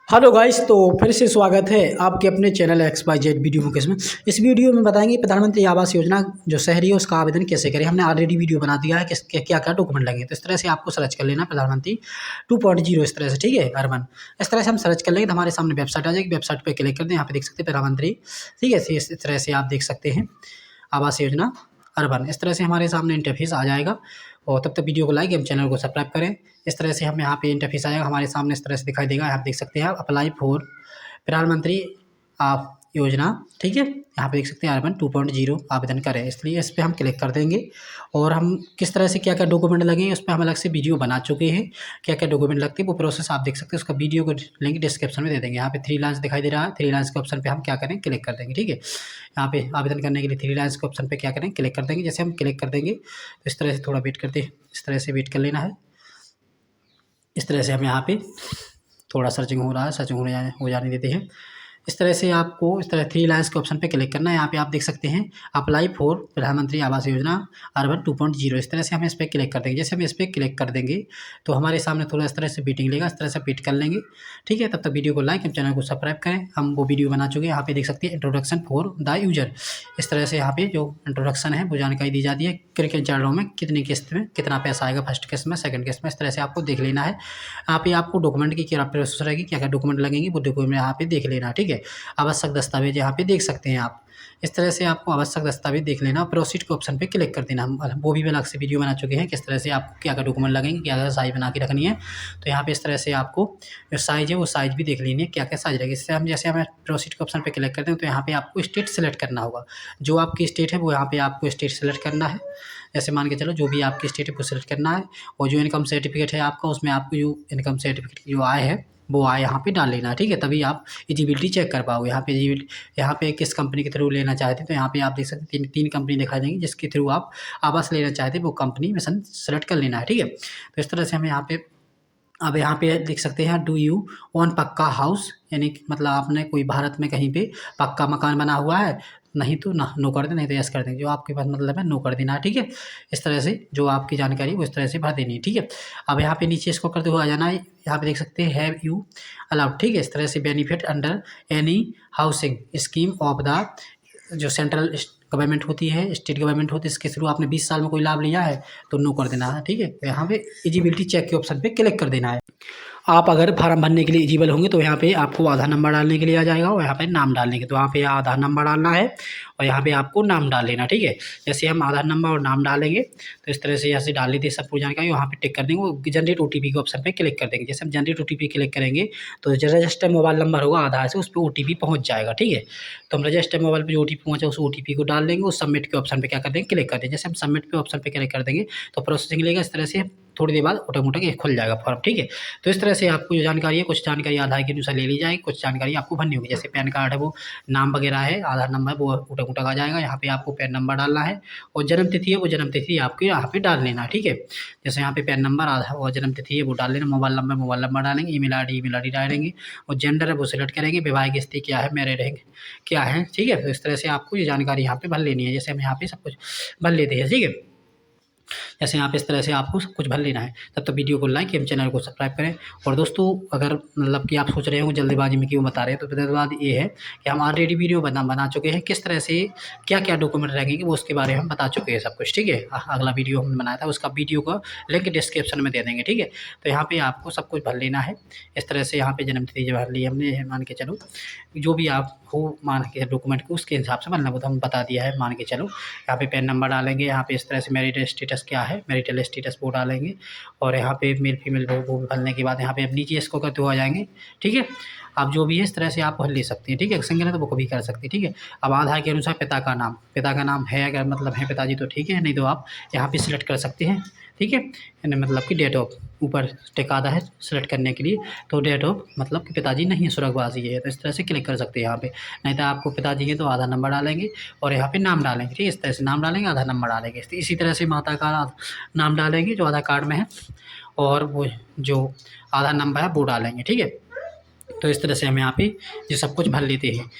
Hello guys, तो फिर से स्वागत है आपके अपने चैनल XYZ वीडियो मुकेश में। इस वीडियो में बताएंगे प्रधानमंत्री आवास योजना जो शहरी है उसका आवेदन कैसे करें। हमने ऑलरेडी वीडियो बना दिया है कि क्या क्या डॉक्यूमेंट लगेंगे, तो इस तरह से आपको सर्च कर लेना प्रधानमंत्री 2.0 इस तरह से, ठीक है, अर्बन। इस तरह से हम सर्च कर लेंगे तो हमारे सामने वेबसाइट आ जाएगी। वेबसाइट पर क्लिक कर दें, यहाँ पे देख सकते हैं प्रधानमंत्री, ठीक है, इस तरह से आप देख सकते हैं आवास योजना अर्बन। इस तरह से हमारे सामने इंटरफेस आ जाएगा। और तब तक वीडियो को लाइक एवं चैनल को सब्सक्राइब करें। इस तरह से हम यहाँ पे इंटरफेस आएगा हमारे सामने, इस तरह से दिखाई देगा। आप देख सकते हैं अप्लाई फॉर प्रधानमंत्री आप योजना, ठीक है, यहाँ पे देख सकते हैं अर्बन 2.0 आवेदन करें। इसलिए इस पर हम क्लिक कर देंगे और हम किस तरह से क्या क्या डॉक्यूमेंट लगेंगे उस पर हम अलग से वीडियो बना चुके हैं। क्या क्या डॉक्यूमेंट लगते हैं वो प्रोसेस आप देख सकते हैं, उसका वीडियो को लिंक डिस्क्रिप्शन में दे देंगे। यहाँ पे 3 लाइन्स दिखाई दे रहा है, 3 लाइन्स के ऑप्शन पे हम क्या करें, क्लिक कर देंगे, ठीक है। यहाँ पे आवेदन करने के लिए 3 लाइन्स के ऑप्शन पे क्या करें, क्लिक कर देंगे। जैसे हम क्लिक कर देंगे तो इस तरह से थोड़ा वेट करते हैं, इस तरह से वेट कर लेना है। इस तरह से हम यहाँ पे थोड़ा सर्चिंग हो रहा है, सर्चिंग हो जाने देते हैं। इस तरह से आपको इस तरह 3 लाइन्स के ऑप्शन पे क्लिक करना है। यहाँ पे आप देख सकते हैं अप्लाई फॉर प्रधानमंत्री आवास योजना अर्बन 2.0। इस तरह से हम इस पर क्लिक कर देंगे। जैसे हम इस पर क्लिक कर देंगे तो हमारे सामने थोड़ा इस तरह से वेटिंग लेगा, इस तरह से वेट कर लेंगे, ठीक है। तब तक वीडियो को लाइक एवं चैनल को सब्सक्राइब करें। हम वो वीडियो बना चुके हैं, यहाँ पे देख सकते हैं इंट्रोडक्शन फॉर द यूजर। इस तरह से यहाँ पे जो इंट्रोडक्शन है वो जानकारी दी जाती है, किन चल रहा हूँ मैं, कितनी किस्त में कितना पैसा आएगा, फर्स्ट किस्त में, सेकंड किस्त में। इस तरह से आपको देख लेना है। यहाँ पे आपको डॉक्यूमेंट की क्या प्रोसेस रहेगी, क्या क्या डॉक्यूमेंट लगेंगे वो डॉक्यूमेंट यहाँ पे देख लेना, ठीक है। आवश्यक दस्तावेज यहाँ पे देख सकते हैं आप। इस तरह से आपको आवश्यक दस्तावेज देख लेना, प्रोसीड के ऑप्शन पे क्लिक कर देना। हम वो भी अलग से वीडियो बना चुके हैं, किस तरह से आपको क्या क्या डॉक्यूमेंट लगेंगे, क्या क्या साइज बना के रखनी है। तो यहाँ पे इस तरह से आपको जो साइज है वो साइज भी देख लेनी है, क्या क्या साइज रहेगी। इससे हम जैसे हमें प्रोसीड के ऑप्शन पे क्लिक करते हैं तो यहाँ पे आपको स्टेट सेलेक्ट करना होगा। जो आपकी स्टेट है वो यहाँ पे आपको स्टेट सेलेक्ट करना है। जैसे मान के चलो जो भी आपकी स्टेट है वो सेलेक्ट करना है। और जो इनकम सर्टिफिकेट है आपका, उसमें आपको जो इनकम सर्टिफिकेट की जो आय है वो आय यहाँ पे डाल लेना है, ठीक है। तभी आप एलिजिबिलिटी चेक कर पाओगे। यहाँ पे किस कंपनी के थ्रू लेना चाहते हैं तो यहाँ पे आप देख सकते हैं तीन कंपनी दिखा देंगी जिसके थ्रू आप आवास लेना चाहते हैं, वो कंपनी में सेलेक्ट कर लेना है, ठीक है। तो इस तरह से हमें यहाँ पे अब यहाँ पे देख सकते हैं डू यू ओन पक्का हाउस, यानी कि मतलब आपने कोई भारत में कहीं पे पक्का मकान बना हुआ है, नहीं तो ना नो कर दें, नहीं तो यस कर दें। जो आपके पास मतलब है नो कर देना है, ठीक है। इस तरह से जो आपकी जानकारी वो इस तरह से भर देनी है, ठीक है। अब यहाँ पे नीचे इसको करते हुए आ जाना है। यहाँ पे देख सकते हैं हैव यू अलाउड, ठीक है। इस तरह से benefit under any housing scheme of the, जो सेंट्रल गवर्नमेंट होती है, स्टेट गवर्नमेंट होती है, इसके थ्रू आपने 20 साल में कोई लाभ लिया है तो नो कर देना है, ठीक है। तो यहाँ पे एलिजिबिलिटी चेक के ऑप्शन पे क्लिक कर देना है। आप अगर फार्म भरने के लिए एलिजिबल होंगे तो यहाँ पे आपको आधार नंबर डालने के लिए आ जाएगा और यहाँ पे नाम डालने के, तो यहाँ पे आधार नंबर डालना है और यहाँ पे आपको नाम डाल लेना, ठीक है। जैसे हम आधार नंबर और नाम डालेंगे तो इस तरह से यहाँ से डाल लेते हैं सब पूरी जानकारी, वहाँ पे टिक कर देंगे। वो जनरेट OTP के ऑप्शन पे क्लिक कर देंगे। जैसे हम जनरेट OTP क्लिक करेंगे तो जो रजिस्टर्ड मोबाइल नंबर होगा आधार से उस पर OTP पहुँच जाएगा, ठीक है। तो हम रजिस्टर्ड मोबाइल पर जो OTP पहुँचा उस OTP को डाल देंगे, उस सबमिट के ऑप्शन पे क्या कर देंगे, क्लिक कर देंगे। जैसे हम सबमिट पे ऑप्शन पे क्लिक कर देंगे तो प्रोसेसिंग लेगा। इस तरह से थोड़ी देर बाद ऑटोमेटिक ये खुल जाएगा फॉर्म, ठीक है। तो इस तरह से आपको जो जानकारी है, कुछ जानकारी आधार के अनुसार ले ली जाएगी, कुछ जानकारी आपको भरनी होगी। जैसे पैन कार्ड है वो नाम वगैरह है, आधार नंबर वो ऑटोमेटिक आ जाएगा। यहाँ पे आपको पैन नंबर डालना है और जन्म तिथि है वो जन्म तिथि आपको यहाँ पे डाल लेना, ठीक है। जैसे यहाँ पे पैन नंबर आधार और जन्म तिथि है वो डाल लेना, मोबाइल नंबर डालेंगे, ईमेल ID डालेंगे और जेंडर है वो सिलेक्ट करेंगे, वैवाहिक स्थिति क्या है, मैरिड है क्या है, ठीक है। तो इस तरह से आपको ये जानकारी यहाँ पे भर लेनी है। जैसे हम यहाँ पे सब कुछ भर लेते हैं, ठीक है। जैसे यहाँ पे इस तरह से आपको सब कुछ भर लेना है। तब तक वीडियो को लाइक एवं चैनल को सब्सक्राइब करें। और दोस्तों अगर मतलब कि आप सोच रहे हो जल्दीबाजी में क्यों बता रहे हैं, तो जल्दीबाजी ये है कि हम ऑलरेडी वीडियो बना चुके हैं, किस तरह से क्या क्या डॉक्यूमेंट रहेंगे वो उसके बारे में हम बता चुके हैं सब कुछ, ठीक है। अगला वीडियो हमने बनाया था उसका वीडियो का लिंक डिस्क्रिप्शन में दे देंगे, ठीक है। तो यहाँ पे आपको सब कुछ भर लेना है। इस तरह से यहाँ पे जन्मतिथि भर ली हमने, मान के चलो जो भी आप हो मान के डॉक्यूमेंट को उसके हिसाब से भरना, वो तो हम बता दिया है, मान के चलो। यहाँ पे पैन नंबर डालेंगे, यहाँ पे इस तरह से मैरिटल स्टेटस क्या है, मैरिटल स्टेटस वो डालेंगे और यहाँ पे मेल फीमेल वो भरने के बाद यहाँ पे अब नीचे इसको करते हुए आ जाएंगे, ठीक है। आप जो भी है इस तरह से आप भर ले सकते हैं, ठीक है। सिंगल है तो वो कभी कर सकते हैं, ठीक है। अब आधार के अनुसार पिता का नाम है, अगर मतलब है पिताजी तो ठीक है, नहीं तो आप यहाँ पे सिलेक्ट कर सकते हैं, ठीक है। यानी मतलब कि डेट ऑफ ऊपर टिक आता है सेलेक्ट करने के लिए, तो डेट ऑफ मतलब कि पिताजी नहीं है, स्वर्गवासी है, तो इस तरह से क्लिक कर सकते हैं यहाँ पे। नहीं तो आपको पिताजी है तो आधार नंबर डालेंगे और यहाँ पे नाम डालेंगे, ठीक है। इस तरह से नाम डालेंगे, आधार नंबर डालेंगे। इसी तरह से माता का नाम डालेंगे जो आधार कार्ड में है और वो जो आधार नंबर है वो डालेंगे, ठीक है। तो इस तरह से हम यहाँ पे ये सब कुछ भर लेते हैं।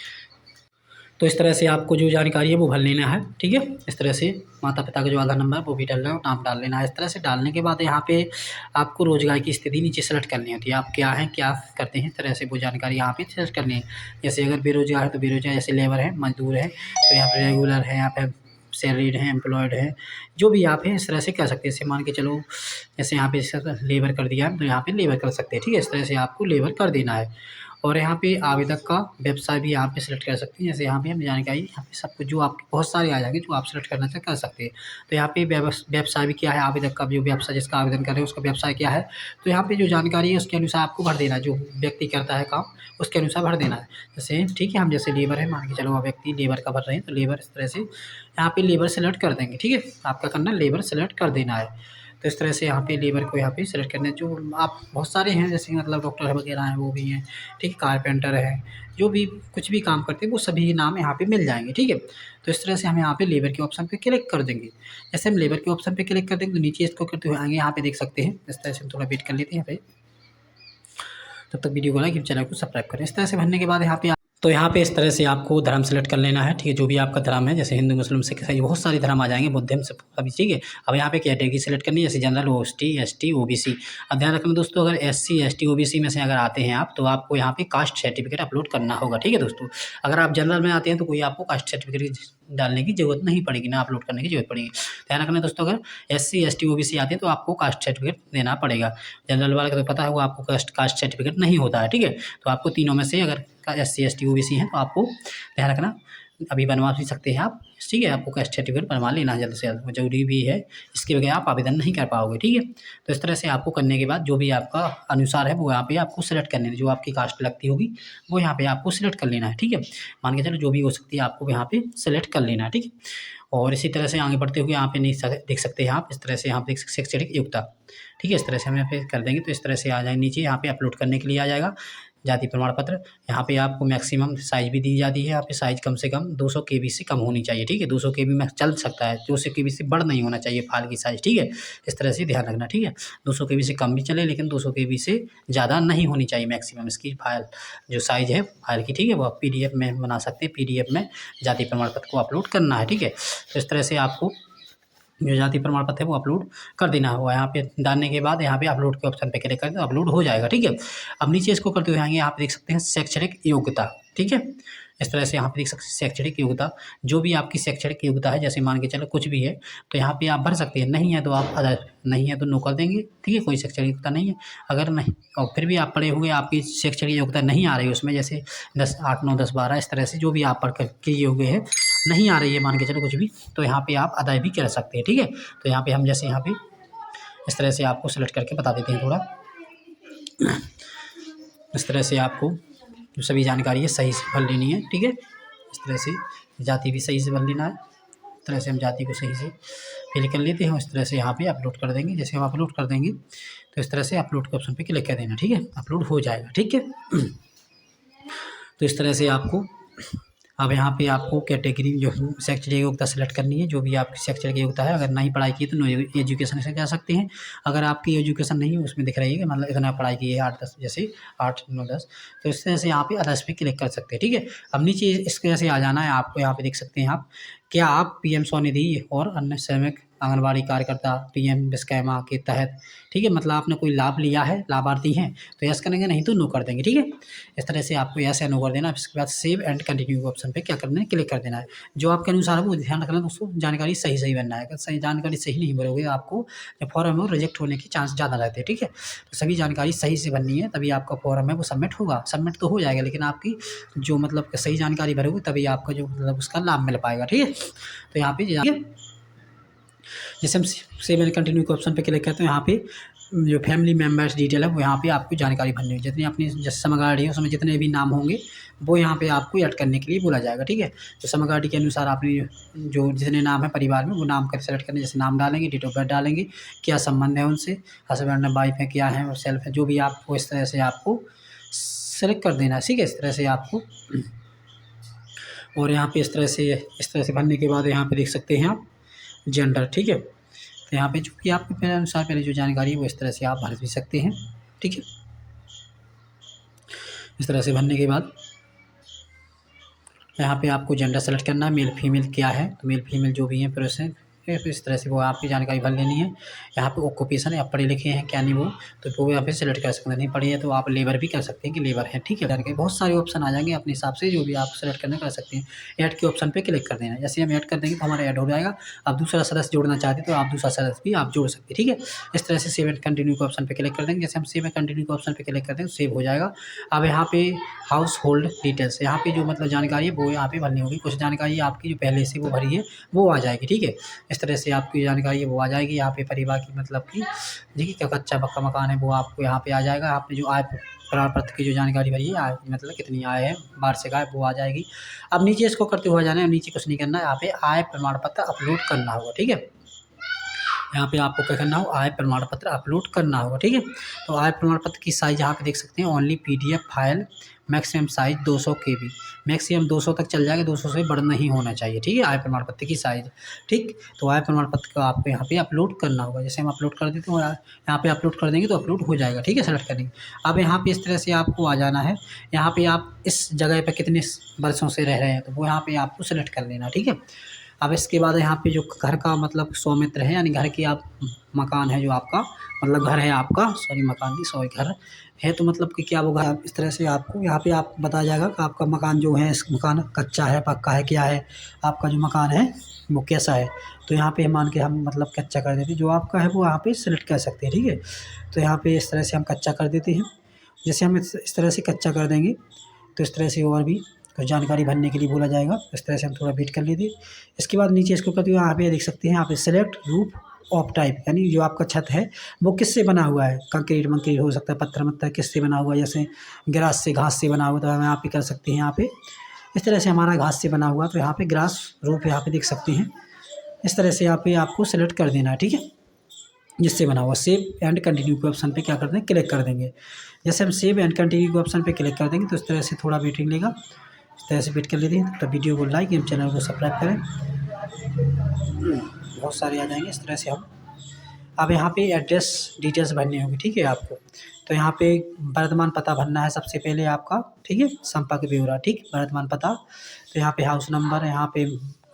तो इस तरह से आपको जो जानकारी है वो भर लेना है, ठीक है। इस तरह से माता पिता का जो आधार नंबर है वो भी डालना है, नाम डाल लेना है। इस तरह से डालने के बाद यहाँ पे आपको रोज़गार की स्थिति नीचे सेलेक्ट करनी होती है, आप क्या हैं, क्या करते हैं, इस तरह से वो जानकारी यहाँ पे सेलेक्ट करनी है। जैसे अगर बेरोज़गार है तो बेरोज़गार, जैसे लेबर है, मजदूर है, तो यहाँ पे रेगुलर है, यहाँ पे सैलरीड है, एम्प्लॉयड है, जो भी आप हैं इस तरह से कर सकते हैं। जैसे मान के चलो, जैसे यहाँ पे लेबर कर दिया है तो यहाँ पे लेबर कर सकते हैं, ठीक है। इस तरह से आपको लेबर कर देना है। और यहाँ पे आवेदक का व्यवसाय भी यहाँ पे सेलेक्ट कर सकते हैं। जैसे यहाँ पे हम जानकारी, यहाँ पे सब कुछ जो आपके बहुत सारे आ जाएंगे, जो आप सेलेक्ट करना चाहे कर सकते हैं। तो यहाँ पे व्यवसाय भी क्या है, आवेदक का जो व्यवसाय, जिसका आवेदन कर रहे हैं उसका व्यवसाय क्या है, तो यहाँ पे जो जानकारी है उसके अनुसार आपको भर देना है। जो व्यक्ति करता है काम उसके अनुसार भर देना है। जैसे ठीक है, हम जैसे लेबर है, मान के चलो व्यक्ति लेबर का भर रहे हैं, तो लेबर इस तरह से यहाँ पे लेबर सेलेक्ट कर देंगे, ठीक है। आपका करना लेबर सेलेक्ट कर देना है। तो इस तरह से यहाँ पे लेबर को यहाँ पे सेलेक्ट करना है। जो आप बहुत सारे हैं, जैसे मतलब डॉक्टर वगैरह हैं वो भी हैं, ठीक है, कारपेंटर है, जो भी कुछ भी काम करते हैं वो सभी नाम यहाँ पे मिल जाएंगे, ठीक है। तो इस तरह से हम यहाँ पे लेबर के ऑप्शन पे क्लिक कर देंगे। जैसे हम लेबर के ऑप्शन पे क्लिक कर देंगे तो नीचे इसको करते हुए आएंगे, यहाँ पे देख सकते हैं। इस तरह से हम थोड़ा वेट कर लेते हैं यहाँ पे, तब तक वीडियो को लाइक, चैनल को सब्सक्राइब करें। इस तरह से भरने के बाद यहाँ पे तो यहाँ पे इस तरह से आपको धर्म सेलेक्ट कर लेना है, ठीक है। जो भी आपका धर्म है, जैसे हिंदू, मुस्लिम, सिख, ईसाई, बहुत सारे धर्म आ जाएंगे, बुद्धिज्म से सभी, ठीक है। अब यहाँ पे कैटेगरी सेलेक्ट करनी है, जैसे जनरल, ओएसटी, एसटी, ओबीसी। अब ध्यान रखना दोस्तों, अगर एससी, एसटी, ओबीसी में से अगर आते हैं आप, तो आपको यहाँ पे कास्ट सर्टिफिकेट अपलोड करना होगा, ठीक है दोस्तों। अगर आप जनरल में आते हैं तो कोई आपको कास्ट सर्टिफिकेट डालने की जरूरत नहीं पड़ेगी, ना अपलोड करने की जरूरत पड़ेगी। ध्यान रखना दोस्तों, अगर एससी, एसटी, ओबीसी आते हैं तो आपको कास्ट सर्टिफिकेट देना पड़ेगा। जनरल वाले का तो पता होगा आपको कास्ट सर्टिफिकेट नहीं होता है, ठीक है। तो आपको तीनों में से अगर एससी, एसटी, ओबीसी हैं तो आपको ध्यान रखना, अभी बनवा भी सकते हैं आप, ठीक है। आपको कास्ट सर्टिफिकेट बनवा लेना है जल्द से जल्द, जरूरी भी है, इसके बगैर आप आवेदन नहीं कर पाओगे, ठीक है। तो इस तरह से आपको करने के बाद जो भी आपका अनुसार है वो यहाँ पे आपको सेलेक्ट करने है, जो आपकी कास्ट लगती होगी वो यहाँ पे आपको सेलेक्ट कर लेना है, ठीक है। मान के चलो जो भी हो सकती है आपको यहाँ पे सेलेक्ट कर लेना है, ठीक है। और इसी तरह से आगे बढ़ते हुए यहाँ पे नहीं देख सकते हैं आप, इस तरह से यहाँ पे शैक्षणिक योग्यता, ठीक है। इस तरह से हम यहाँ पे कर देंगे तो इस तरह से आ जाए नीचे, यहाँ पे अपलोड करने के लिए आ जाएगा जाति प्रमाण पत्र। यहाँ पे आपको मैक्सिमम साइज़ भी दी जाती है, यहाँ पे साइज़ कम से कम 200 KB से कम होनी चाहिए, ठीक है। 200 KB में चल सकता है, 200 KB से बड़ नहीं होना चाहिए फाइल की साइज़, ठीक है। इस तरह से ध्यान रखना, ठीक है। 200 KB से कम भी चले, लेकिन 200 KB से ज़्यादा नहीं होनी चाहिए मैक्सिमम इसकी फाइल जो साइज़ है फाइल की, ठीक है। वो आप PDF में बना सकते हैं, PDF में जाति प्रमाण पत्र को अपलोड करना है, ठीक है। तो इस तरह से आपको जो जाति प्रमाण पत्र है वो अपलोड कर देना होगा। यहाँ पे डालने के बाद यहाँ पे अपलोड के ऑप्शन पे क्लिक कर दो, अपलोड हो जाएगा, ठीक है। अब नीचे इसको करते हुए आएंगे, यहाँ पे देख सकते हैं शैक्षणिक योग्यता, ठीक है। इस तरह से यहाँ पे देख सकते हैं शैक्षणिक योग्यता, जो भी आपकी शैक्षणिक योग्यता है, जैसे मान के चलो कुछ भी है तो यहाँ पे आप भर सकते हैं। नहीं है तो आप अदर, नहीं है तो नो कर देंगे, ठीक है। कोई शैक्षणिक योग्यता नहीं है, अगर नहीं और फिर भी आप पढ़े हुए आपकी शैक्षणिक योग्यता नहीं आ रही है उसमें, जैसे 10, 8, 9, 10, 12 इस तरह से जो भी आप पढ़ कर किए हुए हैं नहीं आ रही है, मान के चलो कुछ भी, तो यहाँ पे आप अदा भी कर सकते हैं, ठीक है। तो यहाँ पे हम जैसे यहाँ पे इस तरह से आपको सेलेक्ट करके बता देते हैं थोड़ा। इस तरह से आपको जो सभी जानकारी है सही से भर लेनी है, ठीक है। इस तरह से जाति भी सही से भर लेना है। इस तरह से हम जाति को सही से फिल कर लेते हैं, इस तरह से यहाँ पे अपलोड कर देंगे। जैसे हम अपलोड कर देंगे तो इस तरह से अपलोड के ऑप्शन पे क्लिक कर देना, ठीक है। अपलोड हो जाएगा, ठीक है। तो इस तरह से आपको अब यहाँ पे आपको कैटेगरी जो शैक्षणिक योग्यता सेलेक्ट करनी है, जो भी आपकी शैक्षणिक योग्यता है। अगर नहीं पढ़ाई की तो नो एजुकेशन से जा सकते हैं। अगर आपकी एजुकेशन नहीं है उसमें दिख रही है मतलब इतना पढ़ाई की है 8-10, जैसे 8, 9, 10, तो इस तरह से यहाँ पे अदर्स पे क्लिक कर सकते हैं, ठीक है। अब नीचे इस तरह से आ जाना है आपको, यहाँ पे देख सकते हैं आप, क्या आप PM स्वनिधि और अन्य श्रमिक आंगनबाड़ी कार्यकर्ता PM विश्वकर्मा के तहत, ठीक है, मतलब आपने कोई लाभ लिया है, लाभार्थी हैं तो यस करेंगे, नहीं तो नो कर देंगे, ठीक है। इस तरह से आपको यस या नो कर देना। इसके बाद सेव एंड कंटिन्यू के ऑप्शन पे क्या करना है, क्लिक कर देना है। जो आपके अनुसार है वो ध्यान रखना दोस्तों, जानकारी सही सही बनना है। अगर सही जानकारी सही नहीं भरोगे आपको जो फॉर्म है वो रिजेक्ट होने के चांस ज़्यादा रहते हैं, ठीक है। तो सभी जानकारी सही से बननी है, तभी आपका फॉर्म है वो सबमिट होगा। सबमिट तो हो जाएगा, लेकिन आपकी जो मतलब सही जानकारी भरोगे तभी आपका जो मतलब उसका लाभ मिल पाएगा, ठीक है। तो यहाँ पे जैसे हम सेव एंड कंटिन्यू के ऑप्शन पे क्लिक करते हैं, यहाँ पे जो फैमिली मेम्बर्स डिटेल है वो यहाँ पे आपको जानकारी भरनी है। जितनी अपनी जैसे समग्र है उसमें जितने भी नाम होंगे वो यहाँ पे आपको ऐड करने के लिए बोला जाएगा, ठीक है। तो समग्र के अनुसार आपने जो जितने नाम है परिवार में वो नाम कर सेलेक्ट करने, जैसे नाम डालेंगे, डेट ऑफ बर्थ डालेंगे, क्या संबंध है उनसे, हस्बैंड है, वाइफ है, क्या है, और सेल्फ है, जो भी आपको इस तरह से आपको सेलेक्ट कर देना है, ठीक है। इस तरह से आपको, और यहाँ पे इस तरह से भरने के बाद यहाँ पे देख सकते हैं आप जेंडर, ठीक है। तो यहाँ पे जो भी आपके अनुसार पहले जो जानकारी है वो इस तरह से आप भर भी सकते हैं, ठीक है। इस तरह से भरने के बाद यहाँ पे आपको जेंडर सेलेक्ट करना है, मेल फीमेल क्या है, तो मेल फीमेल जो भी है फिर उसे फिर इस तरह से वो आपकी जानकारी भर लेनी है। यहाँ पे ऑक्यूपेशन है, आप पढ़े लिखे हैं क्या नहीं वो, तो वो यहाँ पे सेलेक्ट कर सकते हैं। नहीं पढ़े हैं तो आप लेबर भी कर सकते हैं कि लेबर है, ठीक है। जानकारी बहुत सारे ऑप्शन आ जाएंगे, अपने हिसाब से जो भी आप सेलेक्ट करना कर सकते हैं। ऐड के ऑप्शन पे क्लिक कर देना है, जैसे हम ऐड कर देंगे तो हमारा ऐड हो जाएगा। आप दूसरा सदस्य जोड़ना चाहते हैं तो आप दूसरा सदस्य भी आप जोड़ सकते हैं, ठीक है। इस तरह से सेव एंड कंटिन्यू के ऑप्शन पे क्लिक कर देंगे। जैसे हम सेव एंड कंटिन्यू के ऑप्शन पे क्लिक कर देंगे सेव हो जाएगा। अब यहाँ पे हाउस होल्ड डिटेल्स, यहाँ पे जो मतलब जानकारी है वो यहाँ पे भरनी होगी। कुछ जानकारी आपकी जो पहले से वो भरी है वो आ जाएगी, ठीक है। इस तरह से आपकी जानकारी है वो आ जाएगी। यहाँ पे परिवार की मतलब कि देखिए क्या कच्चा पक्का मकान है वो आपको यहाँ पे आ जाएगा। आपने जो आय प्रमाण पत्र की जो जानकारी भरी है, आय मतलब कितनी आय है, वार्षिक आय, वो आ जाएगी। अब नीचे इसको करते हुए जाना है, नीचे कुछ नहीं करना है, यहाँ पे आय प्रमाण पत्र अपलोड करना होगा, ठीक है। यहाँ पे आपको क्या करना होगा, आय प्रमाण पत्र अपलोड करना होगा, ठीक है। तो आय प्रमाण पत्र की साइज़ यहाँ पे देख सकते हैं, only PDF file, maximum size 200 KB, maximum 200 तक चल जाएगा, 200 से बड़ा नहीं होना चाहिए, ठीक है। आय प्रमाण पत्र की साइज़, ठीक। तो आय प्रमाण पत्र को आपको यहाँ पे अपलोड करना होगा। जैसे हम अपलोड कर देते हैं, यहाँ पे अपलोड कर देंगे तो अपलोड हो जाएगा, ठीक है। सेलेक्ट करेंगे। अब यहाँ पे इस तरह से आपको आ जाना है। यहाँ पे आप इस जगह पे कितने वर्षों से रह रहे हैं तो वो यहाँ पे आपको सेलेक्ट कर लेना, ठीक है। अब इसके बाद यहाँ पे जो घर का मतलब स्वामित्व है, यानी घर की आप मकान है जो आपका मतलब घर है आपका, सॉरी मकान नहीं सॉरी घर है, तो मतलब कि क्या वो घर इस तरह से आपको यहाँ पे आप बताया जाएगा कि आपका मकान जो है, इस मकान कच्चा है पक्का है क्या है, आपका जो मकान है वो कैसा है। तो यहाँ पे मान के हम मतलब कच्चा कर देते हैं, जो आपका है वो यहाँ पे सिलेक्ट कर सकते हैं, ठीक है। तो यहाँ पे इस तरह से हम कच्चा कर देते हैं। जैसे हम इस तरह से कच्चा कर देंगे तो इस तरह से और भी कुछ जानकारी भरने के लिए बोला जाएगा। इस तरह से हम थोड़ा वेट कर लेते हैं। इसके बाद नीचे इसको करते हुए यहाँ पे देख सकते हैं, यहाँ पे सेलेक्ट रूफ ऑफ टाइप, यानी जो आपका छत है वो किससे बना हुआ है, कंक्रीट मंक्रीट हो सकता है, पत्थर मत्थर किससे बना हुआ है, जैसे ग्रास से घास से बना हुआ, तो हम यहाँ पे कर सकते हैं। यहाँ पे इस तरह से हमारा घास से बना हुआ, तो यहाँ पे ग्रास रूफ यहाँ पे देख सकते हैं। इस तरह से यहाँ पे आपको सेलेक्ट कर देना है, ठीक है, जिससे बना हुआ। सेव एंड कंटिन्यू के ऑप्शन पे क्या कर देंगे, क्लिक कर देंगे। जैसे हम सेव एंड कंटिन्यू के ऑप्शन पे क्लिक कर देंगे तो इस तरह से थोड़ा वेटिंग लेगा, इस तरह से वेट कर लेते हैं। तो वीडियो को लाइक एवं चैनल को सब्सक्राइब करें, बहुत सारे आ जाएंगे। इस तरह से हम अब यहाँ पे एड्रेस डिटेल्स भरनी होगी, ठीक है आपको। तो यहाँ पे वर्तमान पता भरना है सबसे पहले आपका, ठीक है, संपर्क ब्यौरा, ठीक, वर्तमान पता। तो यहाँ पे हाउस नंबर, यहाँ पे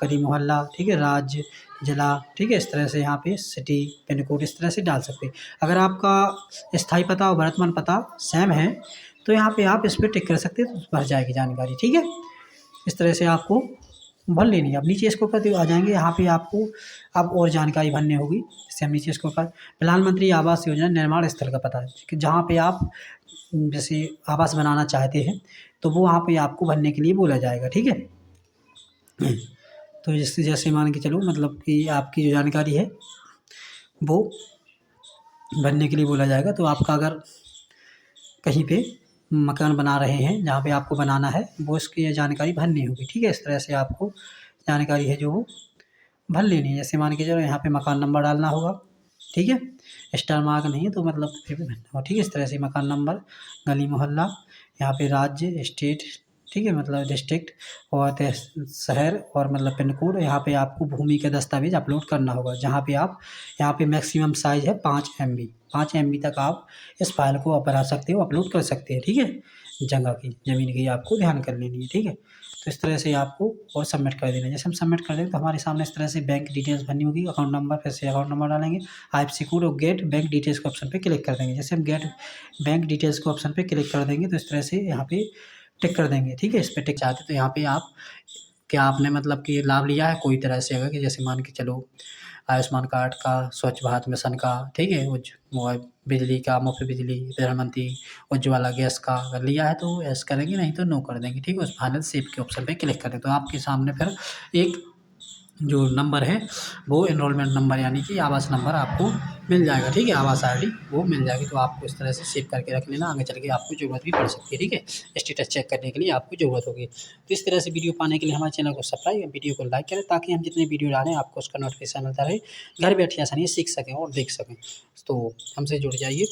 गली मोहल्ला, ठीक है, राज्य जिला, ठीक है। इस तरह से यहाँ पे सिटी पिन कोड इस तरह से डाल सकते हैं। अगर आपका स्थायी पता और वर्तमान पता सेम है तो यहाँ पे आप इस पर टिक कर सकते हैं, तो भर जाएगी जानकारी, ठीक है। इस तरह से आपको भर लेनी है। अब नीचे इसको करते आ जाएंगे, यहाँ पे आपको अब और जानकारी भरनी होगी। जैसे हम नीचे इसको कर प्रधानमंत्री आवास योजना निर्माण स्थल का पता है कि जहाँ पे आप जैसे आवास बनाना चाहते हैं तो वो वहाँ पे आपको भरने के लिए बोला जाएगा, ठीक है। तो जैसे जैसे मान के चलो मतलब कि आपकी जो जानकारी है वो भरने के लिए बोला जाएगा। तो आपका अगर कहीं पे मकान बना रहे हैं जहाँ पे आपको बनाना है वो इसकी ये जानकारी भरनी होगी, ठीक है। इस तरह से आपको जानकारी है जो वो भर लेनी है। जैसे मान के चलो यहाँ पे मकान नंबर डालना होगा, ठीक है, स्टार मार्क नहीं है तो मतलब फिर भी भरना होगा, ठीक है। इस तरह से मकान नंबर, गली मोहल्ला, यहाँ पे राज्य स्टेट, ठीक है, मतलब डिस्ट्रिक्ट और शहर और मतलब पिन कोड। यहाँ पे आपको भूमि का दस्तावेज अपलोड करना होगा, जहाँ पे आप यहाँ पे मैक्सिमम साइज़ है 5 MB, 5 MB तक आप इस फाइल को आप बना सकते हो, अपलोड कर सकते हैं, ठीक है। जगह की ज़मीन की आपको ध्यान कर लेनी है, ठीक है। तो इस तरह से आपको और सबमिट कर देना है। जैसे हम सबमिट कर देंगे तो हमारे सामने इस तरह से बैंक डिटेल्स भरनी होगी, अकाउंट नंबर, फिर से अकाउंट नंबर डालेंगे, IFSC कोड और गेट बैंक डिटेल्स के ऑप्शन पे क्लिक कर देंगे। जैसे हम गेट बैंक डिटेल्स के ऑप्शन पे क्लिक कर देंगे तो इस तरह से यहाँ पे टिक कर देंगे, ठीक है। इस पर टिक चाहते तो यहाँ पे आप क्या आपने मतलब कि लाभ लिया है कोई तरह से, अगर कि जैसे मान के चलो आयुष्मान कार्ड का, स्वच्छ भारत मिशन का, ठीक है, वो बिजली का, मुफ्त बिजली, प्रधानमंत्री उज्ज्वला गैस का अगर लिया है तो यस करेंगे, नहीं तो नो कर देंगे, ठीक है। उस फाइनल सेव के ऑप्शन पे क्लिक करें तो आपके सामने फिर एक जो नंबर है वो एनरोलमेंट नंबर यानी कि आवास नंबर आपको मिल जाएगा, ठीक है, आवास ID वो मिल जाएगी। तो आपको इस तरह से सेव करके रख लेना, आगे चल के आपको ज़रूरत भी पड़ सकती है, ठीक है, स्टेटस चेक करने के लिए आपको ज़रूरत होगी। तो इस तरह से वीडियो पाने के लिए हमारे चैनल को सब्सक्राइब, वीडियो को लाइक करें ताकि हम जितने वीडियो डालें आपको उसका नोटिफिकेशन मिलता रहे, घर बैठे आसानी से सीख सकें और देख सकें। तो हमसे जुड़ जाइए।